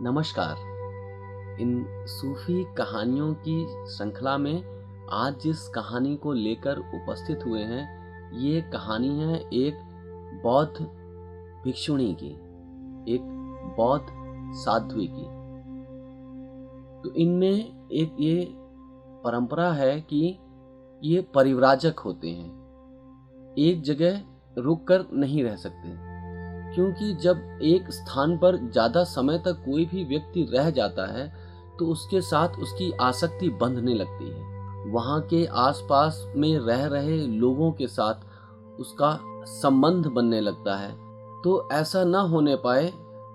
नमस्कार। इन सूफी कहानियों की श्रृंखला में आज जिस कहानी को लेकर उपस्थित हुए हैं, ये कहानी है एक बौद्ध भिक्षुणी की, एक बौद्ध साध्वी की। तो इनमें एक ये परंपरा है कि ये परिव्राजक होते हैं, एक जगह रुककर नहीं रह सकते, क्योंकि जब एक स्थान पर ज़्यादा समय तक कोई भी व्यक्ति रह जाता है तो उसके साथ उसकी आसक्ति बंधने लगती है। वहाँ के आसपास में रह रहे लोगों के साथ उसका संबंध बनने लगता है। तो ऐसा न होने पाए,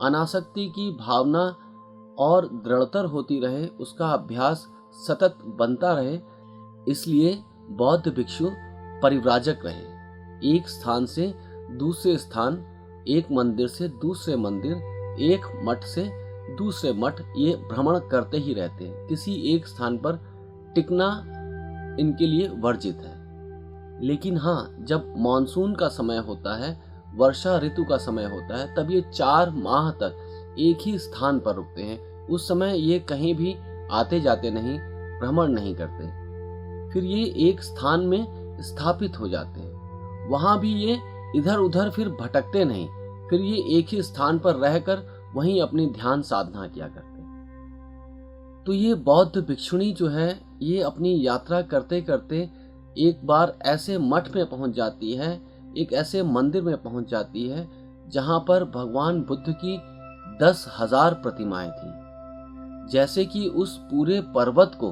अनासक्ति की भावना और दृढ़तर होती रहे, उसका अभ्यास सतत बनता रहे, इसलिए बौद्ध भिक्षु परिव्राजक रहे। एक स्थान से दूसरे स्थान, एक मंदिर से दूसरे मंदिर, एक मठ से दूसरे मठ, ये भ्रमण करते ही रहते हैं। किसी एक स्थान पर टिकना इनके लिए वर्जित है। लेकिन हाँ, जब मानसून का समय होता है, वर्षा ऋतु का समय होता है, तब ये 4 माह तक एक ही स्थान पर रुकते हैं। उस समय ये कहीं भी आते जाते नहीं, भ्रमण नहीं करते। फिर ये एक स्थान में स्थापित हो जाते हैं। वहां भी ये इधर उधर फिर भटकते नहीं, फिर ये एक ही स्थान पर रहकर वहीं अपनी ध्यान साधना किया करते हैं। तो ये बौद्ध भिक्षुणी जो है, ये अपनी यात्रा करते करते एक बार ऐसे मठ में पहुंच जाती है, एक ऐसे मंदिर में पहुंच जाती है जहां पर भगवान बुद्ध की 10,000 प्रतिमाएं थी। जैसे कि उस पूरे पर्वत को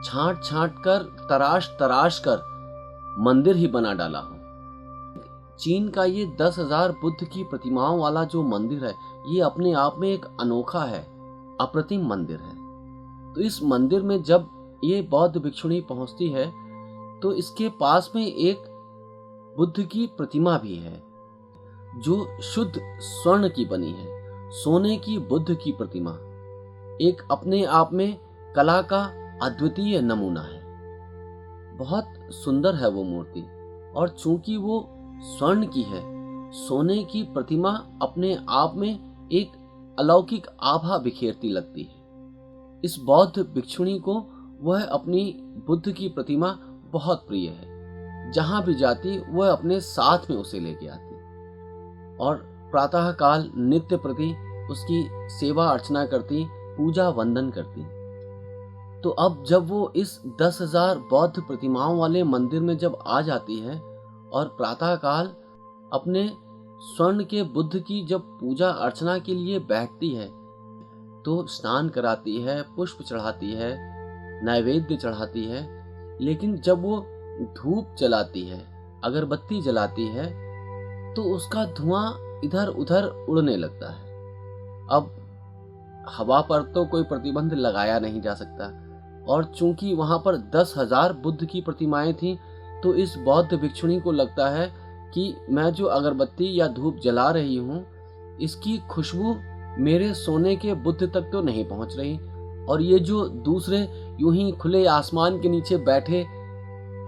छांट छांट कर, तराश तराश कर मंदिर ही बना डाला हो। चीन का ये 10,000 बुद्ध की प्रतिमाओं वाला जो मंदिर है, ये अपने आप में एक अनोखा है, अप्रतिम मंदिर है। तो इस मंदिर में जब ये बौद्ध भिक्षुणी पहुंचती है तो इसके पास में एक बुद्ध की प्रतिमा भी है, जो शुद्ध स्वर्ण की बनी है, सोने की बुद्ध की प्रतिमा। एक अपने आप में कला का अद्वितीय नमूना है। बहुत सुंदर है वो मूर्ति, और चूंकि वो स्वर्ण की है, सोने की प्रतिमा अपने आप में एक अलौकिक आभा बिखेरती लगती है। इस बौद्ध भिक्षुणी को वह अपनी बुद्ध की प्रतिमा बहुत प्रिय है। जहां भी जाती वह अपने साथ में उसे लेके आती और प्रातः काल नित्य प्रति उसकी सेवा अर्चना करती, पूजा वंदन करती। तो अब जब वो इस 10,000 बौद्ध प्रतिमाओं वाले मंदिर में जब आ जाती है और प्रातः काल अपने स्वर्ण के बुद्ध की जब पूजा अर्चना के लिए बैठती है, तो स्नान कराती है, पुष्प चढ़ाती है, नैवेद्य चढ़ाती है। लेकिन जब वो धूप जलाती है, अगरबत्ती जलाती है, तो उसका धुआं इधर उधर उड़ने लगता है। अब हवा पर तो कोई प्रतिबंध लगाया नहीं जा सकता, और चूंकि वहां पर 10,000 बुद्ध की प्रतिमाएं थीं, तो इस बौद्ध भिक्षुणी को लगता है कि मैं जो अगरबत्ती या धूप जला रही हूँ, इसकी खुशबू मेरे सोने के बुद्ध तक तो नहीं पहुंच रही, और ये जो दूसरे यूं ही खुले आसमान के नीचे बैठे,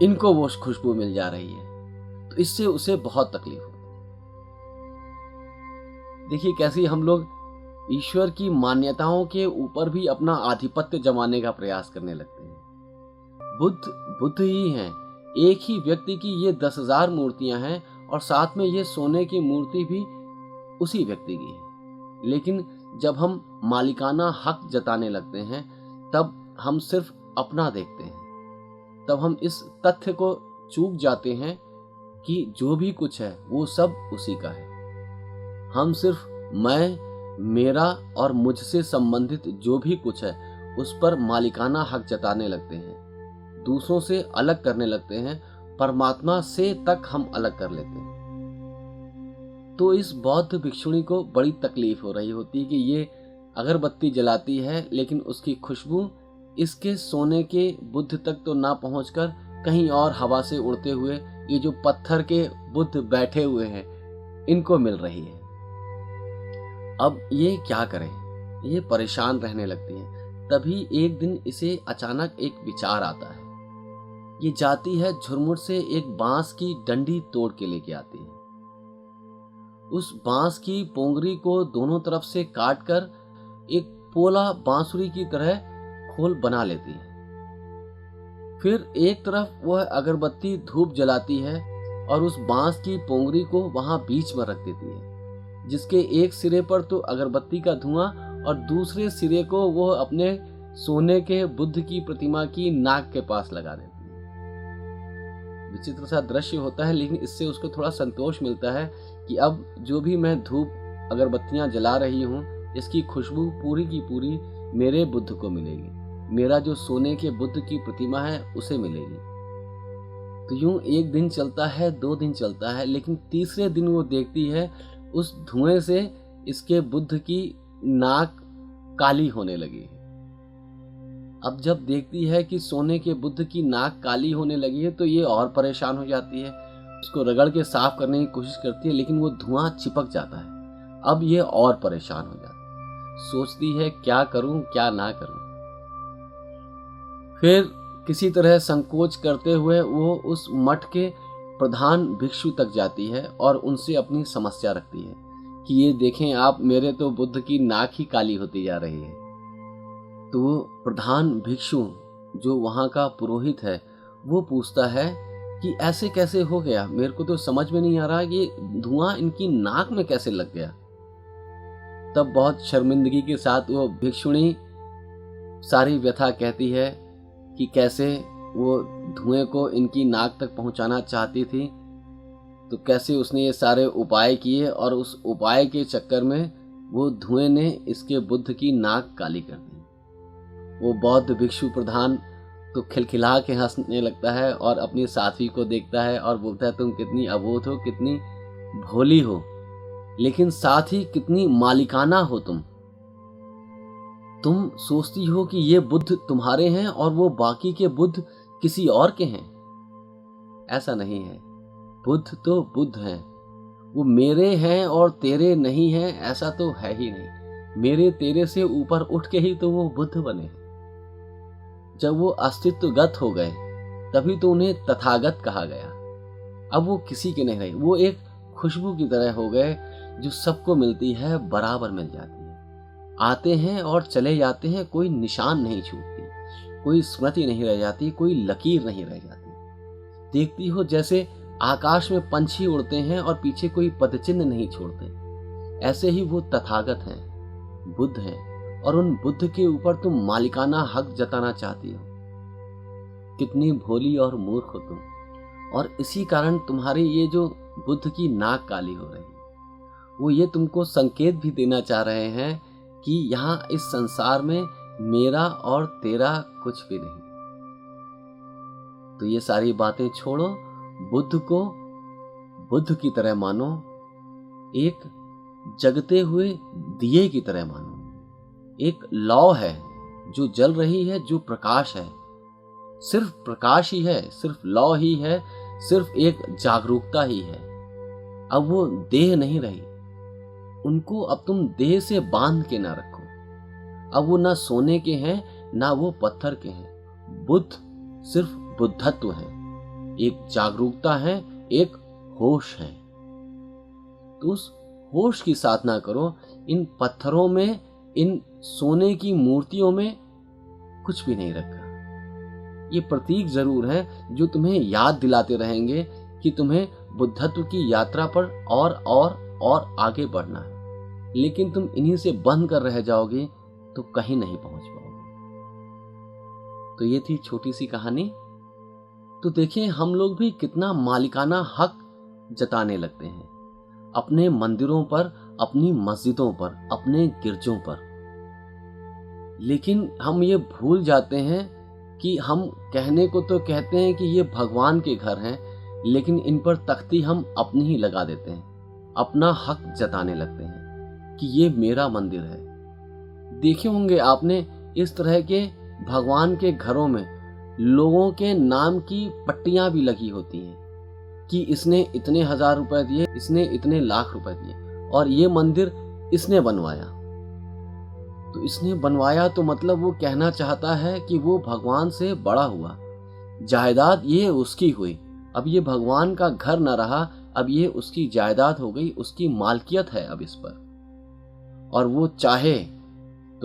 इनको वो खुशबू मिल जा रही है। तो इससे उसे बहुत तकलीफ होती है। देखिए कैसे हम लोग ईश्वर की मान्यताओं के ऊपर भी अपना आधिपत्य जमाने का प्रयास करने लगते हैं। बुद्ध ही हैं। एक ही व्यक्ति की ये 10,000 मूर्तियां हैं, और साथ में ये सोने की मूर्ति भी उसी व्यक्ति की है। लेकिन जब हम मालिकाना हक जताने लगते हैं, तब हम सिर्फ अपना देखते हैं। तब हम इस तथ्य को चूक जाते हैं कि जो भी कुछ है वो सब उसी का है। हम सिर्फ मैं, मेरा और मुझसे संबंधित जो भी कुछ है उस पर मालिकाना हक जताने लगते हैं, दूसरों से अलग करने लगते हैं, परमात्मा से तक हम अलग कर लेते हैं। तो इस बौद्ध भिक्षुणी को बड़ी तकलीफ हो रही होती है कि ये अगरबत्ती जलाती है, लेकिन उसकी खुशबू इसके सोने के बुद्ध तक तो ना पहुंचकर कहीं और हवा से उड़ते हुए ये जो पत्थर के बुद्ध बैठे हुए हैं, इनको मिल रही है। अब ये क्या करें, ये परेशान रहने लगती है। तभी एक दिन इसे अचानक एक विचार आता है। ये जाती है, झुरमुट से एक बांस की डंडी तोड़ के लेके आती है। उस बांस की पोंगरी को दोनों तरफ से काटकर एक पोला बांसुरी की तरह खोल बना लेती है। फिर एक तरफ वह अगरबत्ती धूप जलाती है और उस बांस की पोंगरी को वहां बीच में रख देती है, जिसके एक सिरे पर तो अगरबत्ती का धुआं और दूसरे सिरे को वह अपने सोने के बुद्ध की प्रतिमा की नाक के पास लगा देती है। विचित्र सा दृश्य होता है, लेकिन इससे उसको थोड़ा संतोष मिलता है कि अब जो भी मैं धूप अगरबत्तियां जला रही हूँ, इसकी खुशबू पूरी की पूरी मेरे बुद्ध को मिलेगी, मेरा जो सोने के बुद्ध की प्रतिमा है उसे मिलेगी। तो यूं एक दिन चलता है, 2 दिन चलता है, लेकिन तीसरे दिन वो देखती है उस धुएं से इसके बुद्ध की नाक काली होने लगी है। अब जब देखती है कि सोने के बुद्ध की नाक काली होने लगी है तो ये और परेशान हो जाती है। उसको रगड़ के साफ करने की कोशिश करती है, लेकिन वो धुआं चिपक जाता है। अब ये और परेशान हो जाती है, सोचती है क्या करूं क्या ना करूं। फिर किसी तरह संकोच करते हुए वो उस मठ के प्रधान भिक्षु तक जाती है और उनसे अपनी समस्या रखती है कि ये देखें आप, मेरे तो बुद्ध की नाक ही काली होती जा रही है। तो वो प्रधान भिक्षु जो वहाँ का पुरोहित है वो पूछता है कि ऐसे कैसे हो गया, मेरे को तो समझ में नहीं आ रहा कि धुआं इनकी नाक में कैसे लग गया। तब बहुत शर्मिंदगी के साथ वो भिक्षुणी सारी व्यथा कहती है कि कैसे वो धुएं को इनकी नाक तक पहुंचाना चाहती थी, तो कैसे उसने ये सारे उपाय किए और उस उपाय के चक्कर में वो धुएं ने इसके बुद्ध की नाक काली कर दी। वो बौद्ध भिक्षु प्रधान तो खिलखिला के हंसने लगता है और अपनी साथी को देखता है और बोलता है तुम कितनी अबोध हो, कितनी भोली हो, लेकिन साथ ही कितनी मालिकाना हो तुम सोचती हो कि ये बुद्ध तुम्हारे हैं और वो बाकी के बुद्ध किसी और के हैं। ऐसा नहीं है, बुद्ध तो बुद्ध हैं, वो मेरे हैं और तेरे नहीं हैं, ऐसा तो है ही नहीं। मेरे तेरे से ऊपर उठ के ही तो वो बुद्ध बने। जब वो अस्तित्वगत हो गए तभी तो उन्हें तथागत कहा गया। अब वो किसी के नहीं रहे, वो एक खुशबू की तरह हो गए जो सबको मिलती है, बराबर मिल जाती है। आते हैं और चले जाते हैं, कोई निशान नहीं छूटती, कोई स्मृति नहीं रह जाती, कोई लकीर नहीं रह जाती। देखती हो जैसे आकाश में पंछी उड़ते हैं और पीछे कोई पदचिन्ह नहीं छोड़ते, ऐसे ही वो तथागत हैं, बुद्ध हैं, और उन बुद्ध के ऊपर तुम मालिकाना हक जताना चाहती हो। कितनी भोली और मूर्ख हो तुम। और इसी कारण तुम्हारी ये जो बुद्ध की नाक काली हो रही है, वो ये तुमको संकेत भी देना चाह रहे हैं कि यहाँ इस संसार में मेरा और तेरा कुछ भी नहीं। तो ये सारी बातें छोड़ो, बुद्ध को बुद्ध की तरह मानो, एक जगते हुए दिए की तरह मानो। एक लौ है जो जल रही है, जो प्रकाश है, सिर्फ प्रकाश ही है, सिर्फ लौ ही है, सिर्फ एक जागरूकता ही है। अब वो देह नहीं रही, उनको अब तुम देह से बांध के ना रखो। अब वो ना सोने के हैं ना वो पत्थर के हैं। बुद्ध सिर्फ बुद्धत्व है, एक जागरूकता है, एक होश है। तो उस होश की साधना करो। इन पत्थरों में, इन सोने की मूर्तियों में कुछ भी नहीं रखा। ये प्रतीक जरूर है जो तुम्हें याद दिलाते रहेंगे कि तुम्हें बुद्धत्व की यात्रा पर और आगे बढ़ना है, लेकिन तुम इन्हीं से बंद कर रह जाओगे तो कहीं नहीं पहुंच पाओगे। तो ये थी छोटी सी कहानी। तो देखिए, हम लोग भी कितना मालिकाना हक जताने लगते हैं अपने मंदिरों पर, अपनी मस्जिदों पर, अपने गिरजों पर, लेकिन हम ये भूल जाते हैं कि हम कहने को तो कहते हैं कि ये भगवान के घर हैं, लेकिन इन पर तख्ती हम अपनी ही लगा देते हैं, अपना हक जताने लगते हैं कि ये मेरा मंदिर है। देखे होंगे आपने इस तरह के भगवान के घरों में लोगों के नाम की पट्टियां भी लगी होती हैं कि इसने इतने हजार रुपए दिए, इसने इतने लाख रुपए दिए और ये मंदिर इसने बनवाया। तो इसने बनवाया तो मतलब वो कहना चाहता है कि वो भगवान से बड़ा हुआ, जायदाद ये उसकी हुई। अब ये भगवान का घर न रहा, अब ये उसकी जायदाद हो गई, उसकी मालकियत है अब इस पर। और वो चाहे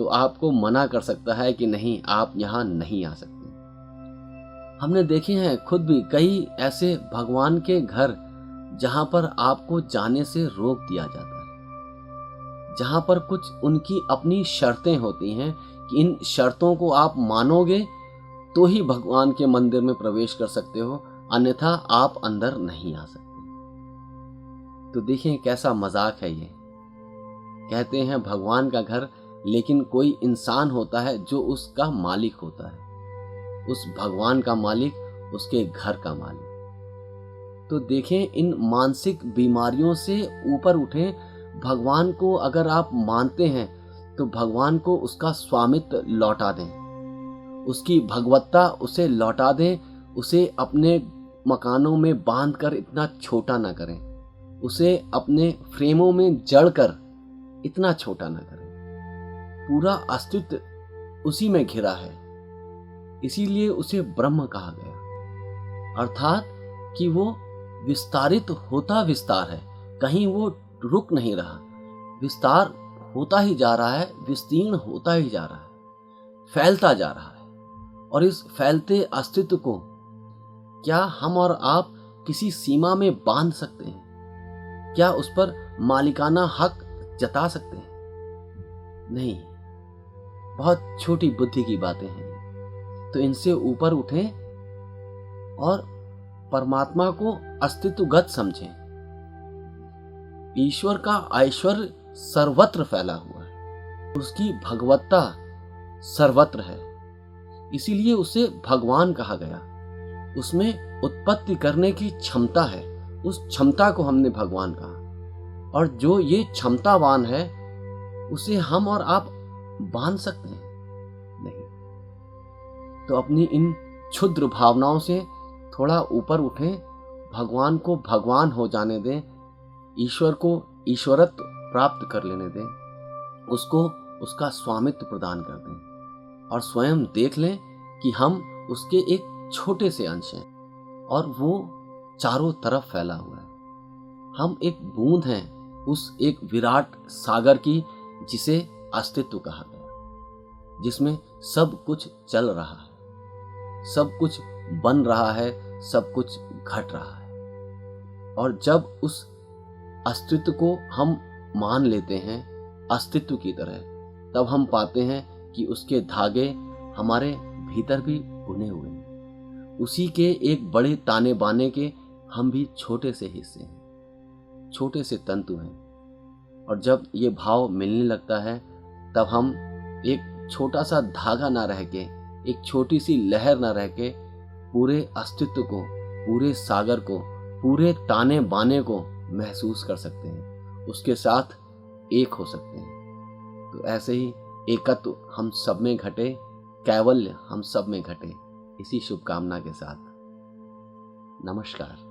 तो आपको मना कर सकता है कि नहीं, आप यहाँ नहीं आ सकते। हमने देखे हैं खुद भी कई ऐसे भगवान के घर जहाँ पर आपको जाने से रोक दिया जाता है, जहाँ पर कुछ उनकी अपनी शर्तें होती हैं कि इन शर्तों को आप मानोगे तो ही भगवान के मंदिर में प्रवेश कर सकते हो, अन्यथा आप अंदर नहीं आ सकते। तो देखिए कैसा मजाक है ये। कहते हैं भगवान का घर, लेकिन कोई इंसान होता है जो उसका मालिक होता है, उस भगवान का मालिक, उसके घर का मालिक। तो देखें, इन मानसिक बीमारियों से ऊपर उठें। भगवान को अगर आप मानते हैं तो भगवान को उसका स्वामित्व लौटा दें, उसकी भगवत्ता उसे लौटा दें। उसे अपने मकानों में बांध कर इतना छोटा ना करें, उसे अपने फ्रेमों में जड़ कर इतना छोटा ना करें। पूरा अस्तित्व उसी में घिरा है, इसीलिए उसे ब्रह्म कहा गया, अर्थात कि वो विस्तारित होता विस्तार है, कहीं वो रुक नहीं रहा, विस्तार होता ही जा रहा है, विस्तीर्ण होता ही जा रहा है, फैलता जा रहा है। और इस फैलते अस्तित्व को क्या हम और आप किसी सीमा में बांध सकते हैं? क्या उस पर मालिकाना हक जता सकते हैं? नहीं, बहुत छोटी बुद्धि की बातें हैं। तो इनसे ऊपर उठें और परमात्मा को अस्तित्वगत समझें। ईश्वर का ऐश्वर्य सर्वत्र फैला हुआ है, उसकी भगवत्ता सर्वत्र है, इसीलिए उसे भगवान कहा गया। उसमें उत्पत्ति करने की क्षमता है, उस क्षमता को हमने भगवान कहा। और जो ये क्षमतावान है उसे हम और आप बांध सकते हैं? नहीं। तो अपनी इन क्षुद्र भावनाओं से थोड़ा ऊपर उठें, भगवान को भगवान हो जाने दें, ईश्वर को ईश्वरत्व प्राप्त कर लेने दें, उसको उसका स्वामित्व प्रदान कर दें और स्वयं देख लें कि हम उसके एक छोटे से अंश हैं और वो चारों तरफ फैला हुआ है। हम एक बूंद हैं उस एक विराट सागर की, जिसे अस्तित्व कहा गया, जिसमें सब कुछ चल रहा है, सब कुछ बन रहा है, सब कुछ घट रहा है। और जब उस अस्तित्व को हम मान लेते हैं अस्तित्व की तरह, तब हम पाते हैं कि उसके धागे हमारे भीतर भी बुने हुए हैं, उसी के एक बड़े ताने बाने के हम भी छोटे से हिस्से हैं, छोटे से तंतु हैं। और जब ये भाव मिलने लगता है, तब हम एक छोटा सा धागा ना रह के, एक छोटी सी लहर ना रह के, पूरे अस्तित्व को, पूरे सागर को, पूरे ताने बाने को महसूस कर सकते हैं, उसके साथ एक हो सकते हैं। तो ऐसे ही एकत्व हम सब में घटे, कैवल्य हम सब में घटे, इसी शुभकामना के साथ नमस्कार।